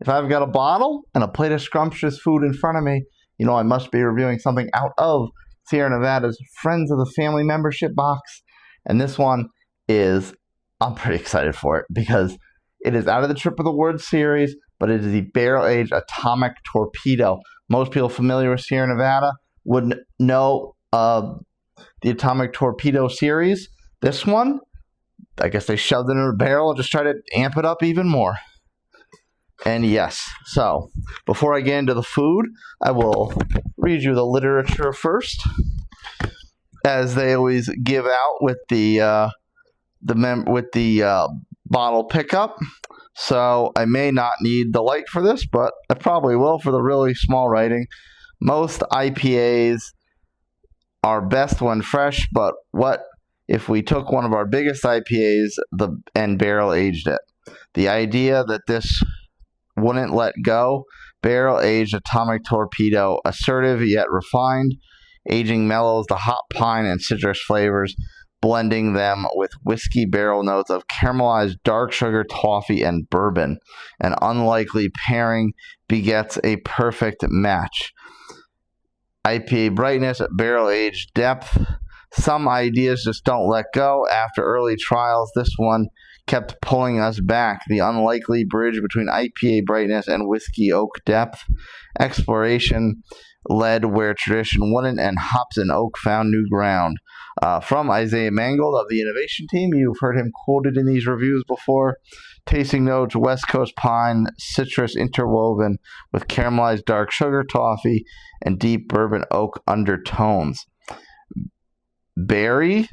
if I've got a bottle and a plate of scrumptious food in front of me, you know I must be reviewing something out of Sierra Nevada's Friends of the Family membership box. And this one is, I'm pretty excited for it because it is out of the Trip of the Word series, but it is the barrel-aged Atomic Torpedo. Most people familiar with Sierra Nevada would know the Atomic Torpedo series. This one, I guess they shoved it in a barrel and just tried to amp it up even more. And yes, so before I get into the food, I will read you the literature first, as they always give out with the bottle pickup. So I may not need the light for this, but I probably will for the really small writing. Most IPAs are best when fresh, but what if we took one of our biggest IPAs and barrel aged it? The idea that this wouldn't let go. Barrel-aged Atomic Torpedo, assertive yet refined. Aging mellows the hot pine and citrus flavors, blending them with whiskey barrel notes of caramelized dark sugar, toffee, and bourbon. An unlikely pairing begets a perfect match. IPA brightness, barrel-aged depth. Some ideas just don't let go. After early trials, this one kept pulling us back. The unlikely bridge between IPA brightness and whiskey oak depth. Exploration led where tradition wouldn't, and hops and oak found new ground. From Isaiah Mangold of the Innovation Team, you've heard him quoted in these reviews before. Tasting notes, West Coast pine, citrus interwoven with caramelized dark sugar, toffee, and deep bourbon oak undertones. Berry,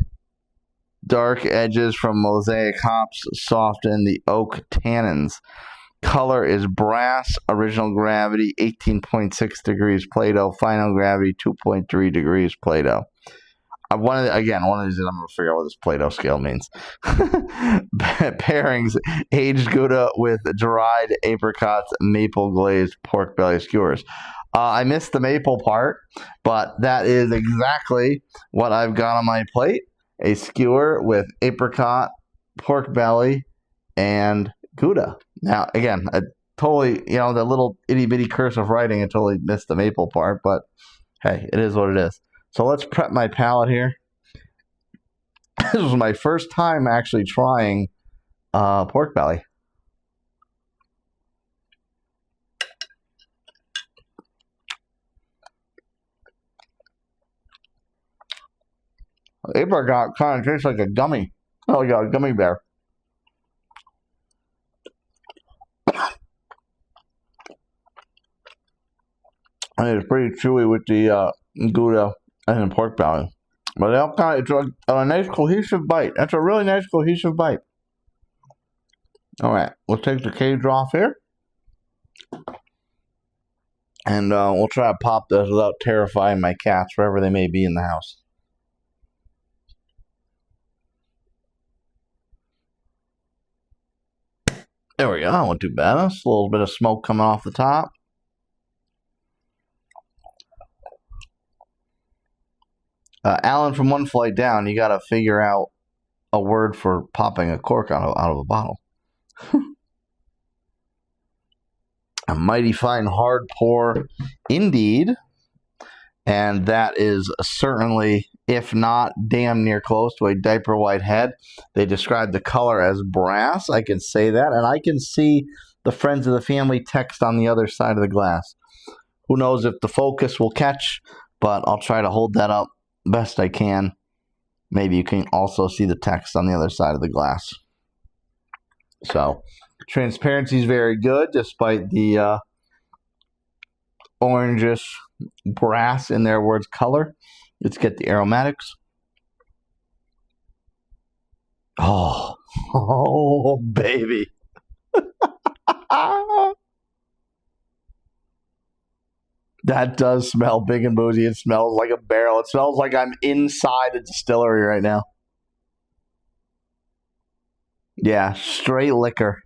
dark edges from Mosaic hops soften the oak tannins. Color is brass. Original gravity 18.6 degrees Plato. Final gravity 2.3 degrees Plato. One of these, I'm going to figure out what this Plato scale means. Pairings: aged gouda with dried apricots, maple glazed pork belly skewers. I missed the maple part, but that is exactly what I've got on my plate. A skewer with apricot, pork belly, and gouda. Now, again, I totally, the little itty-bitty curse of writing, I totally missed the maple part, but hey, it is what it is. So let's prep my palate here. This was my first time actually trying pork belly. Apricot kind of tastes like a gummy. Oh, like a gummy bear. And it's pretty chewy with the gouda and the pork belly. But they all it's a nice cohesive bite. That's a really nice cohesive bite. Alright, we'll take the cage off here. And we'll try to pop this without terrifying my cats wherever they may be in the house. There we go. That won't too bad. That's a little bit of smoke coming off the top. Alan, from One Flight Down, you got to figure out a word for popping a cork out of a bottle. A mighty fine hard pour indeed. And that is certainly, if not damn near close to a diaper white head. They describe the color as brass. I can say that. And I can see the Friends of the Family text on the other side of the glass. Who knows if the focus will catch, but I'll try to hold that up best I can. Maybe you can also see the text on the other side of the glass. So, transparency is very good despite the orangish brass in their words color. Let's get the aromatics. Oh baby. That does smell big and boozy. It smells like a barrel. It smells like I'm inside a distillery right now. Yeah, straight liquor.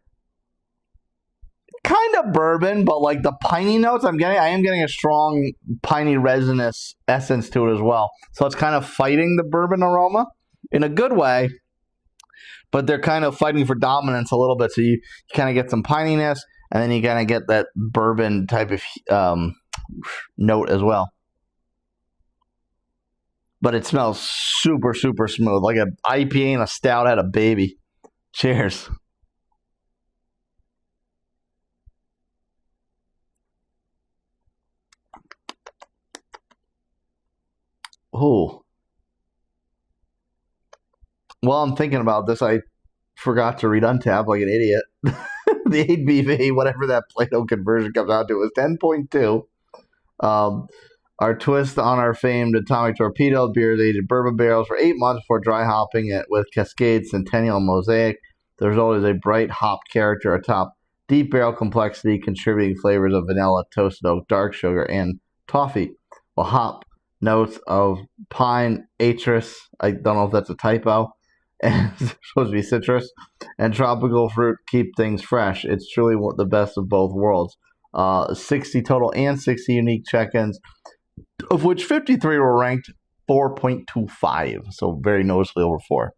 Kind of bourbon, but like the piney notes I am getting a strong piney resinous essence to it as well. So it's kind of fighting the bourbon aroma in a good way, but they're kind of fighting for dominance a little bit. So you kind of get some pininess And then you kind of get that bourbon type of note as well. But it smells super, super smooth. Like an IPA and a stout had a baby. Cheers. Oh. While I'm thinking about this, I forgot to read Untapped like an idiot. The ABV, whatever that Plato conversion comes out to, is 10.2. Our twist on our famed Atomic Torpedo beer is aged bourbon barrels for 8 months before dry hopping it with Cascade, Centennial, and Mosaic. There's always a bright hop character atop deep barrel complexity, contributing flavors of vanilla, toasted oak, dark sugar, and toffee. While hop notes of pine, eitrus, I don't know if that's a typo, and it's supposed to be citrus, and tropical fruit keep things fresh. It's truly the best of both worlds. 60 total and 60 unique check-ins, of which 53 were ranked 4.25, so very noticeably over 4.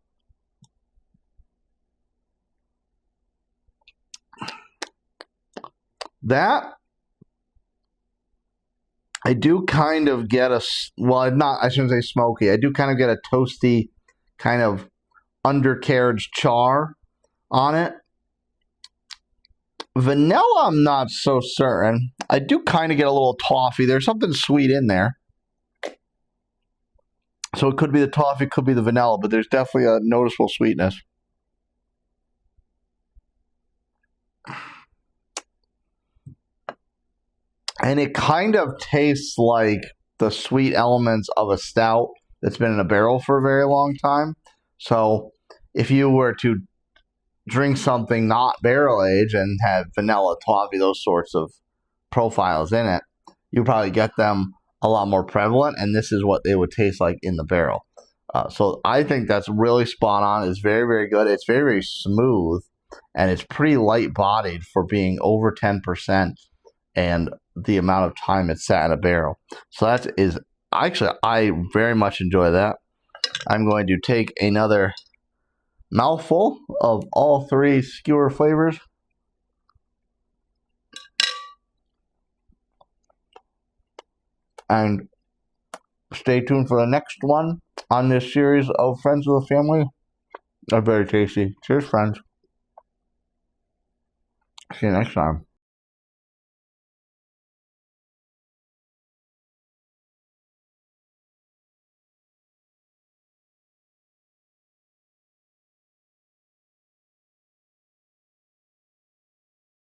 That, I do kind of get a, well, not, I shouldn't say smoky, I do kind of get a toasty kind of undercarriage char on it. Vanilla, I'm not so certain. I do kind of get a little toffee. There's something sweet in there. So it could be the toffee, could be the vanilla, but there's definitely a noticeable sweetness. And it kind of tastes like the sweet elements of a stout that's been in a barrel for a very long time. So if you were to drink something not barrel aged and have vanilla, toffee, those sorts of profiles in it, you probably get them a lot more prevalent, and this is what they would taste like in the barrel. So I think that's really spot on. It's very, very good. It's very, very smooth, and it's pretty light bodied for being over 10% and the amount of time it's sat in a barrel. So that is actually, I very much enjoy that. I'm going to take another mouthful of all 3 skewer flavors. And stay tuned for the next one on this series of Friends of the Family. They're very tasty. Cheers, friends. See you next time.